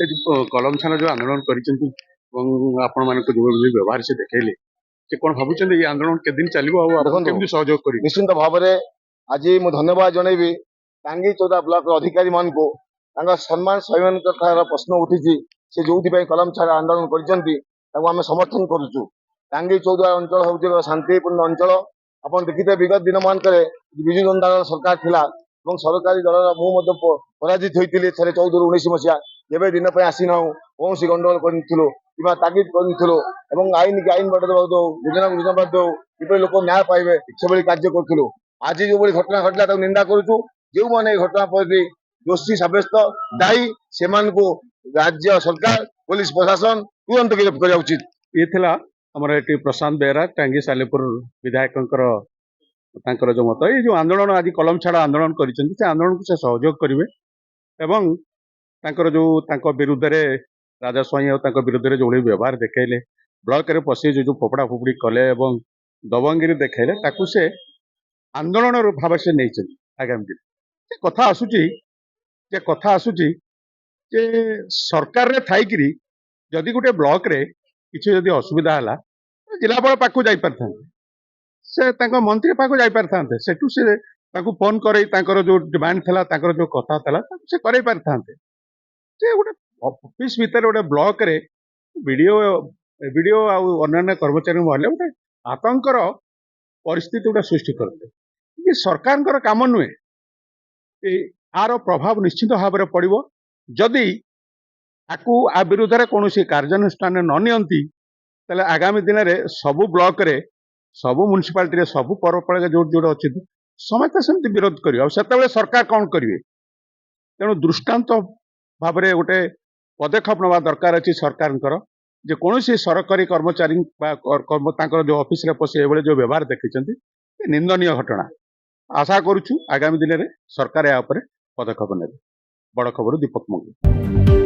ଏ ଯୋଉ କଲମ ଛାନ ଯୋଉ ଆନ୍ଦୋଳନ କରିଛନ୍ତି ଏବଂ ଆପଣ ମାନଙ୍କୁ ଯୋଉ ବ୍ୟବହାର ସେ ଦେଖେଇଲେ ସେ କଣ ଭାବୁଛନ୍ତି ଏଇ ଆନ୍ଦୋଳନ କେତେ ଦିନ ଚାଲିବ ଆଉ ଆପଣ ଦେଖନ୍ତୁ କେମିତି ସହଯୋଗ କରିବେ? ନିଶ୍ଚିନ୍ତ ଭାବରେ ଆଜି ମୁଁ ଧନ୍ୟବାଦ ଜଣେଇବି ଟାଙ୍ଗୀ ଚୌଦା ବ୍ଲକ ଅଧିକାରୀ ମାନଙ୍କୁ ତାଙ୍କ ସମ୍ମାନ ସ୍ୱାଭିମାନର ପ୍ରଶ୍ନ ଉଠିଛି ସେ ଯୋଉଥିପାଇଁ କଲମ ଛାଡ଼ ଆନ୍ଦୋଳନ କରିଛନ୍ତି ତାକୁ ଆମେ ସମର୍ଥନ କରୁଛୁ। ଟାଙ୍ଗୀ ଚୌଦା ଅଞ୍ଚଳ ହେଉଛି ଏକ ଶାନ୍ତିପୂର୍ଣ୍ଣ ଅଞ୍ଚଳ। ଆପଣ ଦେଖିଥିବେ ବିଗତ ଦିନ ମାନଙ୍କରେ ବିଜୁ ଜନତା ଦଳ ସରକାର ଥିଲା ଏବଂ ସରକାରୀ ଦଳର ମୁଁ ମଧ୍ୟ ପରାଜିତ ହୋଇଥିଲି ଥରେ 14ରୁ 19 ମସିହା କେବେ ଦିନ ପାଇଁ ଆସିନାହୁଁ କୌଣସି ଗଣ୍ଡଗୋଳ କରିଥିଲୁ କିମ୍ବା ତାଗିଦ କରିଥିଲୁ ଏବଂ ଆଇନ ବାଟ ଦେବାକୁ ଦଉ ଯୋଜନା ବାଟ ଦଉ କିପରି ଲୋକ ନ୍ୟାୟ ପାଇବେ ସେଭଳି କାର୍ଯ୍ୟ କରୁଥିଲୁ। ଆଜି ଯୋଉଭଳି ଘଟଣା ଘଟିଲା ତାକୁ ନିନ୍ଦା କରୁଛୁ। ଯେଉଁମାନେ ଏହି ଘଟଣା ପ୍ରତି ଦୋଷୀ ସାବ୍ୟସ୍ତ ଦାୟୀ ସେମାନଙ୍କୁ ରାଜ୍ୟ ସରକାର ପୋଲିସ ପ୍ରଶାସନ ତୁରନ୍ତ ଗିରଫ କରିବା ଉଚିତ। ଇଏ ଥିଲା ଆମର ଏଠି ପ୍ରଶାନ୍ତ ବେହେରା ଟାଙ୍ଗୀ ସାଲେପୁର ବିଧାୟକଙ୍କର ତାଙ୍କର ଯୋଉ ମତ ଏଇ ଯୋଉ ଆନ୍ଦୋଳନ ଆଜି କଲମ ଛାଡ଼ ଆନ୍ଦୋଳନ କରିଛନ୍ତି ସେ ଆନ୍ଦୋଳନକୁ ସେ ସହଯୋଗ କରିବେ ଏବଂ ତାଙ୍କର ଯୋଉ ତାଙ୍କ ବିରୁଦ୍ଧରେ ରାଜା ସ୍ୱାଇଁ ଆଉ ତାଙ୍କ ବିରୁଦ୍ଧରେ ଯୋଉଭଳି ବ୍ୟବହାର ଦେଖେଇଲେ ବ୍ଲକରେ ପଶି ଯୋଉ ଫୋପଡ଼ା ଫୋପଡ଼ି କଲେ ଏବଂ ଦବଙ୍ଗିରି ଦେଖେଇଲେ ତାକୁ ସେ ଆନ୍ଦୋଳନ ଭାବେ ସେ ନେଇଛନ୍ତି ଆଗାମୀ ଦିନ। ଯେ କଥା ଆସୁଛି ଯେ ସରକାରରେ ଥାଇକିରି ଯଦି ଗୋଟେ ବ୍ଲକରେ କିଛି ଯଦି ଅସୁବିଧା ହେଲା ଜିଲ୍ଲାପାଳ ପାଖକୁ ଯାଇପାରିଥାନ୍ତେ ସେ ତାଙ୍କ ମନ୍ତ୍ରୀ ପାଖକୁ ଯାଇପାରିଥାନ୍ତେ ସେଠୁ ସେ ତାଙ୍କୁ ଫୋନ କରେଇ ତାଙ୍କର ଯୋଉ ଡିମାଣ୍ଡ ଥିଲା ତାଙ୍କର ଯୋଉ କଥା ଥିଲା ତାକୁ ସେ କରେଇ ପାରିଥାନ୍ତେ। ଯେ ଗୋଟେ ଅଫିସ ଭିତରେ ଗୋଟେ ବ୍ଲକରେ ବିଡିଓ ଆଉ ଅନ୍ୟାନ୍ୟ କର୍ମଚାରୀ ମହିଳା ଗୋଟେ ଆତଙ୍କର ପରିସ୍ଥିତି ଗୋଟେ ସୃଷ୍ଟି କରିଥିଲେ। ଇଏ ସରକାରଙ୍କର କାମ ନୁହେଁ। ଆର ପ୍ରଭାବ ନିଶ୍ଚିତ ଭାବରେ ପଡିବ ଯଦି ଆକୁ ଆ ବିରୁଦ୍ଧରେ କୌଣସି କାର୍ଯ୍ୟାନୁଷ୍ଠାନ ନ ନିଅନ୍ତି ତାହେଲେ ଆଗାମୀ ଦିନରେ ସବୁ ବ୍ଲକରେ ସବୁ ମ୍ୟୁନିସିପାଲିଟିରେ ସବୁ ପୌରପାଳିକା ଯୋଉଠି ଅଛି ସମସ୍ତେ ସେମିତି ବିରୋଧ କରିବେ ଆଉ ସେତେବେଳେ ସରକାର କଣ କରିବେ? ତେଣୁ ଦୃଷ୍ଟାନ୍ତ ଭାବରେ ଗୋଟେ ପଦକ୍ଷେପ ନେବା ଦରକାର ଅଛି ସରକାରଙ୍କର ଯେ କୌଣସି ସରକାରୀ କର୍ମଚାରୀ ବା ତାଙ୍କର ଯୋଉ ଅଫିସରେ ପଶି ଏଭଳି ଯୋଉ ବ୍ୟବହାର ଦେଖିଛନ୍ତି ନିନ୍ଦନୀୟ ଘଟଣା। ଆଶା କରୁଛୁ ଆଗାମୀ ଦିନରେ ସରକାର ଏହା ଉପରେ ପଦକ୍ଷେପ ନେବେ। ବଡ଼ ଖବର ଦୀପକ ମଙ୍ଗୁ।